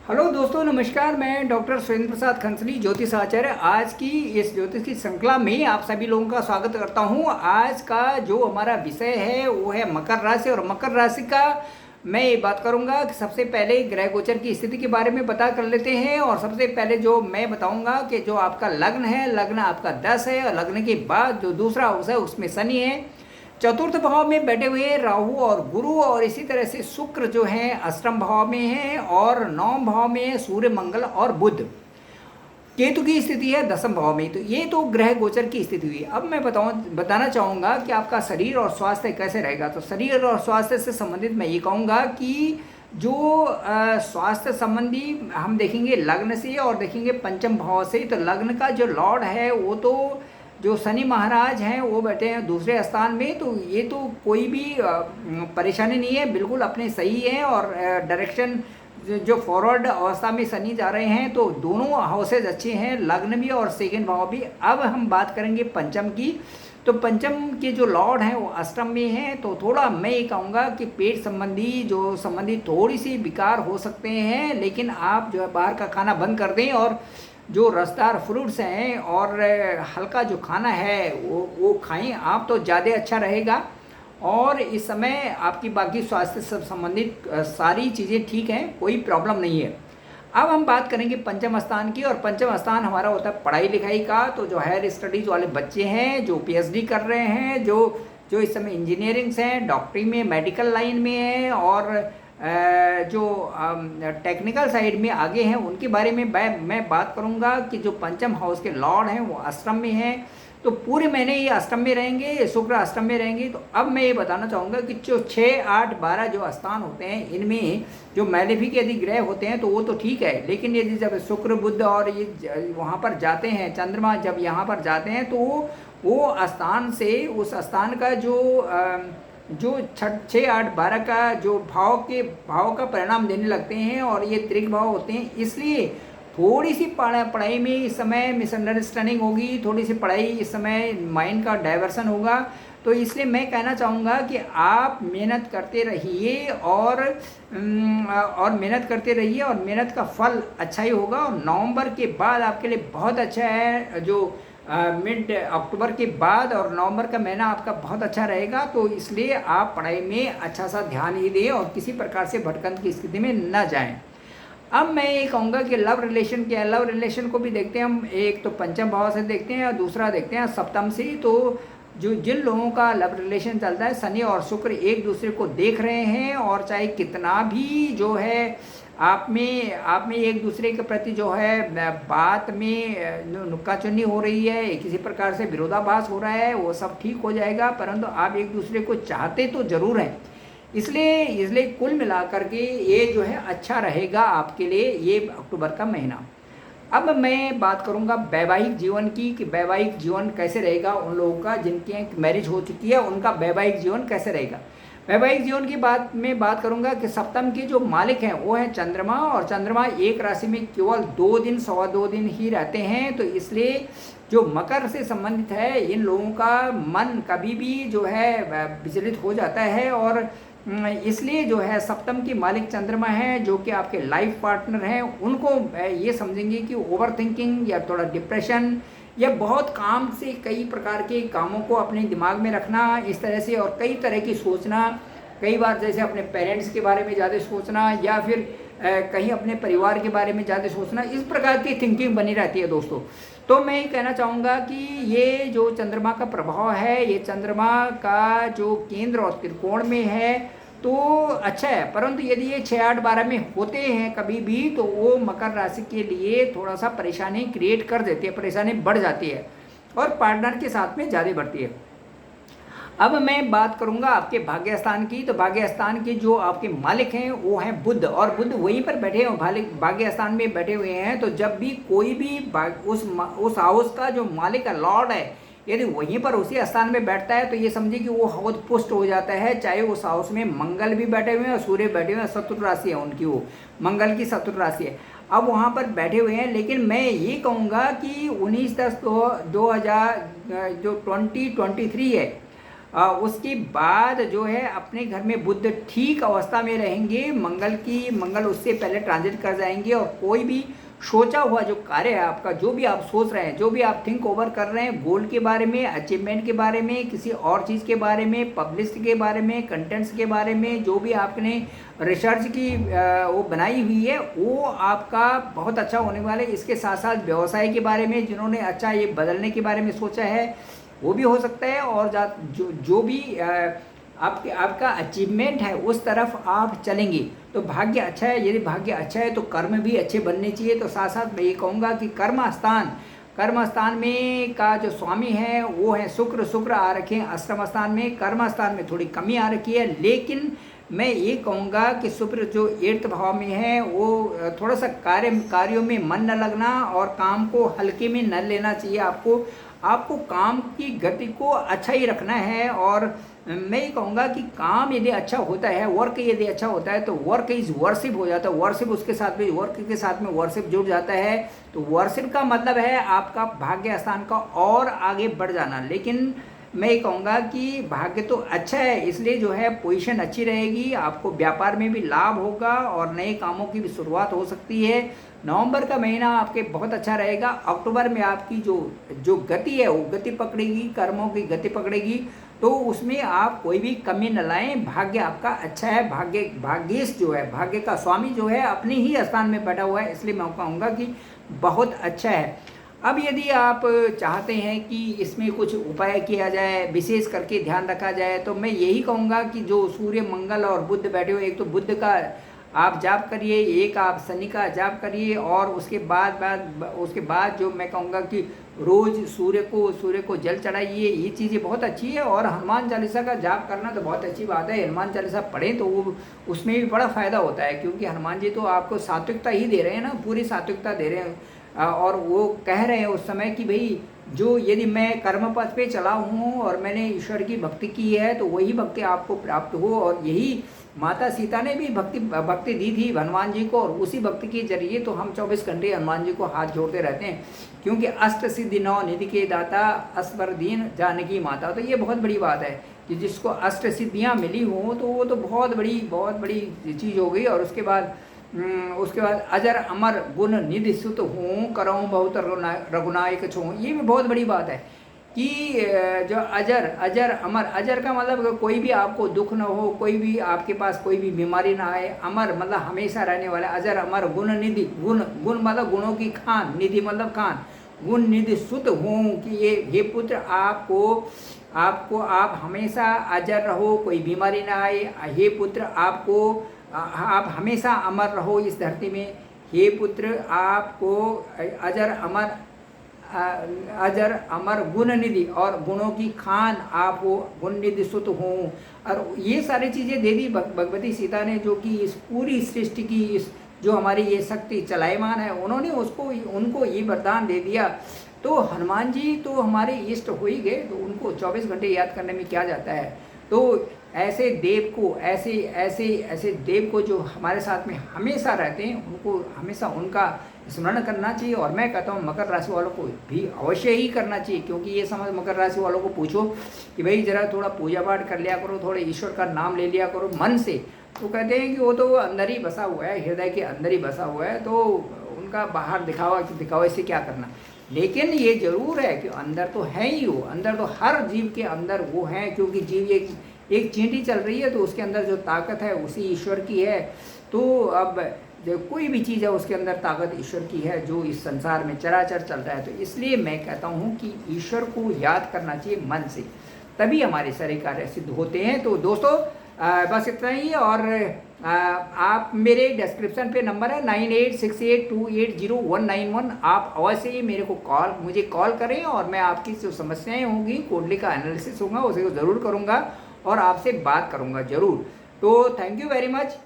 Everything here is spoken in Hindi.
हेलो दोस्तों, नमस्कार। मैं डॉक्टर सुरेंद्र प्रसाद खंसली, ज्योतिष आचार्य। आज की इस ज्योतिष की श्रृंखला में आप सभी लोगों का स्वागत करता हूं। आज का जो हमारा विषय है वो है मकर राशि। और मकर राशि का मैं ये बात करूंगा कि सबसे पहले ग्रह गोचर की स्थिति के बारे में पता कर लेते हैं। और सबसे पहले जो मैं बताऊंगा कि जो आपका लग्न है, लग्न आपका 10 है, और लग्न के बाद जो दूसरा हाउस है उसमें शनि है, चतुर्थ भाव में बैठे हुए राहु और गुरु, और इसी तरह से शुक्र जो है अष्टम भाव में है, और नवम भाव में है सूर्य, मंगल और बुध। केतु की स्थिति है दसम भाव में। तो ये तो ग्रह गोचर की स्थिति हुई। अब मैं बताना चाहूँगा कि आपका शरीर और स्वास्थ्य कैसे रहेगा। तो शरीर और स्वास्थ्य से संबंधित मैं ये कहूँगा कि जो स्वास्थ्य संबंधी हम देखेंगे लग्न से और देखेंगे पंचम भाव से। तो लग्न का जो लॉर्ड है वो तो जो शनि महाराज हैं वो बैठे हैं दूसरे स्थान में। तो ये तो कोई भी परेशानी नहीं है, बिल्कुल अपने सही है। और डायरेक्शन जो फॉरवर्ड अवस्था में शनि जा रहे हैं, तो दोनों हाउसेज अच्छे हैं, लग्न भी और सेकंड भाव भी। अब हम बात करेंगे पंचम की। तो पंचम के जो लॉर्ड हैं वो अष्टम में हैं। तो थोड़ा मैं ये कहूँगा कि पेट संबंधी थोड़ी सी विकार हो सकते हैं, लेकिन आप जो है बाहर का खाना बंद कर दें और जो रसदार फ्रूट्स हैं और हल्का जो खाना है वो खाएं आप, तो ज़्यादा अच्छा रहेगा। और इस समय आपकी बाकी स्वास्थ्य से संबंधित सारी चीज़ें ठीक हैं, कोई प्रॉब्लम नहीं है। अब हम बात करेंगे पंचम स्थान की। और पंचम स्थान हमारा होता है पढ़ाई लिखाई का। तो जो हायर स्टडीज़ वाले बच्चे हैं, जो पीएचडी कर रहे हैं, जो इस समय इंजीनियरिंग्स हैं, डॉक्टरी में, मेडिकल लाइन में है, और जो टेक्निकल साइड में आगे हैं, उनके बारे में मैं बात करूंगा कि जो पंचम हाउस के लॉर्ड हैं वो अष्टम में हैं। तो पूरे महीने ये अष्टम में रहेंगे, शुक्र अष्टम में रहेंगे। तो अब मैं ये बताना चाहूँगा कि जो 6, 8, 12 जो स्थान होते हैं, इनमें जो मैलेफिक यदि ग्रह होते हैं तो वो तो ठीक है, लेकिन यदि जब शुक्र, बुध और ये वहाँ पर जाते हैं, चंद्रमा जब यहाँ पर जाते हैं, तो वो स्थान से उस स्थान का जो 6, 8, 12 का जो भाव का परिणाम देने लगते हैं, और ये त्रिक भाव होते हैं। इसलिए थोड़ी सी पढ़ाई में इस समय मिसअंडरस्टैंडिंग होगी, थोड़ी सी पढ़ाई इस समय माइंड का डाइवर्सन होगा। तो इसलिए मैं कहना चाहूँगा कि आप मेहनत करते रहिए और मेहनत करते रहिए, और मेहनत का फल अच्छा ही होगा। और नवंबर के बाद आपके लिए बहुत अच्छा है, जो मिड अक्टूबर के बाद और नवंबर का महीना आपका बहुत अच्छा रहेगा। तो इसलिए आप पढ़ाई में अच्छा सा ध्यान ही दें और किसी प्रकार से भटकंत की स्थिति में न जाएं। अब मैं ये कहूँगा कि लव रिलेशन क्या है। लव रिलेशन को भी देखते हैं हम, एक तो पंचम भाव से देखते हैं और दूसरा देखते हैं सप्तम से। तो जिन लोगों का लव रिलेशन चलता है, शनि और शुक्र एक दूसरे को देख रहे हैं, और चाहे कितना भी जो है आप में एक दूसरे के प्रति जो है बात में नुक्काचुन्नी हो रही है, किसी प्रकार से विरोधाभास हो रहा है, वो सब ठीक हो जाएगा। परंतु आप एक दूसरे को चाहते तो जरूर हैं। इसलिए कुल मिलाकर के ये जो है अच्छा रहेगा आपके लिए ये अक्टूबर का महीना। अब मैं बात करूंगा वैवाहिक जीवन की, कि वैवाहिक जीवन कैसे रहेगा उन लोगों का जिनकी मैरिज हो चुकी है, उनका वैवाहिक जीवन कैसे रहेगा। वैवाहिक जीवन की बात करूंगा कि सप्तम के जो मालिक हैं वो हैं चंद्रमा, और चंद्रमा एक राशि में केवल 2 दिन, 2.25 दिन ही रहते हैं। तो इसलिए जो मकर से संबंधित है, इन लोगों का मन कभी भी जो है विचलित हो जाता है। और इसलिए जो है सप्तम के मालिक चंद्रमा है, जो कि आपके लाइफ पार्टनर हैं, उनको ये समझेंगे कि ओवर थिंकिंग या थोड़ा डिप्रेशन या बहुत काम से कई प्रकार के कामों को अपने दिमाग में रखना इस तरह से, और कई तरह की सोचना, कई बार जैसे अपने पेरेंट्स के बारे में ज़्यादा सोचना, या फिर कहीं अपने परिवार के बारे में ज़्यादा सोचना, इस प्रकार की थिंकिंग बनी रहती है दोस्तों। तो मैं ये कहना चाहूँगा कि ये जो चंद्रमा का प्रभाव है, ये चंद्रमा का जो केंद्र और त्रिकोण में है तो अच्छा है। परंतु यदि ये 6, 8, 12 में होते हैं कभी भी, तो वो मकर राशि के लिए थोड़ा सा परेशानी क्रिएट कर देती है, परेशानी बढ़ जाती है, और पार्टनर के साथ में ज़्यादा बढ़ती है। अब मैं बात करूंगा आपके भाग्य स्थान की। तो भाग्य स्थान के जो आपके मालिक हैं वो हैं बुध, और बुध वहीं पर बैठे हैं, भाग्य स्थान में बैठे हुए हैं। तो जब भी कोई भी उस हाउस का जो मालिक है, लॉर्ड है, यदि वहीं पर उसी स्थान में बैठता है, तो ये समझिए कि वो हाउस पुष्ट हो जाता है। चाहे उस हाउस में मंगल भी बैठे हुए हैं और सूर्य बैठे हुए हैं, शत्रु राशि है उनकी, वो मंगल की शत्रु राशि है। अब वहाँ पर बैठे हुए हैं, लेकिन मैं ये कहूँगा कि 19/10/2000 जो 2023 है, उसके बाद जो है अपने घर में बुध ठीक अवस्था में रहेंगे, मंगल उससे पहले ट्रांजिट कर जाएंगे, और कोई भी सोचा हुआ जो कार्य है आपका, जो भी आप सोच रहे हैं, जो भी आप थिंक ओवर कर रहे हैं, गोल के बारे में, अचीवमेंट के बारे में, किसी और चीज़ के बारे में, पब्लिसिटी के बारे में, कंटेंट्स के बारे में, जो भी आपने रिसर्च की वो बनाई हुई है, वो आपका बहुत अच्छा होने वाला है। इसके साथ साथ व्यवसाय के बारे में जिन्होंने अच्छा ये बदलने के बारे में सोचा है वो भी हो सकता है, और जो भी आपका अचीवमेंट है उस तरफ आप चलेंगे तो भाग्य अच्छा है। यदि भाग्य अच्छा है तो कर्म भी अच्छे बनने चाहिए। तो साथ साथ मैं ये कहूँगा कि कर्म स्थान में का जो स्वामी है वो है शुक्र आ रखे हैं अष्टम स्थान में। कर्म स्थान में थोड़ी कमी आ रखी है, लेकिन मैं ये कहूँगा कि शुक्र जो 8th भाव में है वो थोड़ा सा कार्यों में मन न लगना और काम को हल्के में न लेना चाहिए। आपको काम की गति को अच्छा ही रखना है। और मैं ये कहूँगा कि काम यदि अच्छा होता है, वर्क यदि अच्छा होता है तो वर्क इज वर्शिप हो जाता है। वर्शिप उसके साथ में, वर्क के साथ में वर्शिप जुड़ जाता है। तो वर्शिप का मतलब है आपका भाग्य स्थान का और आगे बढ़ जाना। लेकिन मैं ये कहूँगा कि भाग्य तो अच्छा है, इसलिए जो है पोजीशन अच्छी रहेगी, आपको व्यापार में भी लाभ होगा और नए कामों की भी शुरुआत हो सकती है। नवंबर का महीना आपके बहुत अच्छा रहेगा। अक्टूबर में आपकी जो गति है वो गति पकड़ेगी, कर्मों की गति पकड़ेगी, तो उसमें आप कोई भी कमी न लाएं। भाग्य आपका अच्छा है। भाग्येश जो है, भाग्य का स्वामी जो है अपने ही स्थान में बैठा हुआ है, इसलिए मैं कहूँगा कि बहुत अच्छा है। अब यदि आप चाहते हैं कि इसमें कुछ उपाय किया जाए, विशेष करके ध्यान रखा जाए, तो मैं यही कहूँगा कि जो सूर्य, मंगल और बुध बैठे हुए, एक तो बुध का आप जाप करिए, एक आप शनि का जाप करिए, और उसके बाद जो मैं कहूँगा कि रोज़ सूर्य को जल चढ़ाइए। ये चीज़ें बहुत अच्छी है। और हनुमान चालीसा का जाप करना तो बहुत अच्छी बात है। हनुमान चालीसा पढ़ें तो वो उसमें भी बड़ा फ़ायदा होता है, क्योंकि हनुमान जी तो आपको सात्विकता ही दे रहे हैं ना, पूरी सात्विकता दे रहे हैं। और वो कह रहे हैं उस समय कि भाई जो यदि मैं कर्म पथ पे चला हूँ और मैंने ईश्वर की भक्ति की है तो वही भक्ति आपको प्राप्त हो। और यही माता सीता ने भी भक्ति दी थी हनुमान जी को, और उसी भक्ति के जरिए तो हम 24 घंटे हनुमान जी को हाथ जोड़ते रहते हैं, क्योंकि अष्ट सिद्धि नौ निधि के दाता अस्वर दीन जानकी माता। तो ये बहुत बड़ी बात है कि जिसको अष्ट सिद्धियाँ मिली हों तो वो तो बहुत बड़ी चीज़ हो गई। और उसके बाद अजर अमर गुण निधि सुत हूँ, करऊँ बहुत रघुनायक छूँ। ये भी बहुत बड़ी बात है कि जो अजर अमर, अजर का मतलब कोई भी आपको दुख न हो, कोई भी आपके पास कोई भी बीमारी ना आए। अमर मतलब हमेशा रहने वाला, अजर अमर गुण निधि, गुण मतलब गुणों की खान, निधि मतलब खान, गुण निधि सुत हूँ कि ये पुत्र आप हमेशा अजर रहो, कोई बीमारी ना आए। हे पुत्र आप हमेशा अमर रहो इस धरती में। हे पुत्र आपको अजर अमर गुण निधि और गुणों की खान आप हो, गुण निधि सुत हूँ। और ये सारी चीज़ें दे दी भगवती सीता ने, जो कि इस पूरी सृष्टि की इस जो हमारी ये शक्ति चलायमान है, उन्होंने उनको ये वरदान दे दिया। तो हनुमान जी तो हमारे इष्ट हो ही गए, तो उनको 24 घंटे याद करने में क्या जाता है। तो ऐसे देव को जो हमारे साथ में हमेशा रहते हैं, उनको हमेशा उनका स्मरण करना चाहिए। और मैं कहता हूँ मकर राशि वालों को भी अवश्य ही करना चाहिए, क्योंकि ये समझ मकर राशि वालों को पूछो कि भाई ज़रा थोड़ा पूजा पाठ कर लिया करो, थोड़े ईश्वर का नाम ले लिया करो मन से। तो कहते हैं कि वो तो अंदर ही बसा हुआ है, हृदय के अंदर ही बसा हुआ है, तो उनका बाहर दिखावा से क्या करना। लेकिन ये जरूर है कि अंदर तो है ही वो, अंदर तो हर जीव के अंदर वो है, क्योंकि जीव एक चींटी चल रही है तो उसके अंदर जो ताकत है उसी ईश्वर की है। तो अब जो कोई भी चीज़ है उसके अंदर ताकत ईश्वर की है, जो इस संसार में चराचर चल रहा है। तो इसलिए मैं कहता हूँ कि ईश्वर को याद करना चाहिए मन से, तभी हमारे सारे कार्य सिद्ध होते हैं। तो दोस्तों बस इतना ही। और आप मेरे डिस्क्रिप्शन पे नंबर है 9868280191, आप अवश्य ही मुझे कॉल करें, और मैं आपकी जो समस्याएं होंगी, कुंडली का एनालिसिस होगा उसे ज़रूर करूँगा और आपसे बात करूँगा ज़रूर। तो थैंक यू वेरी मच।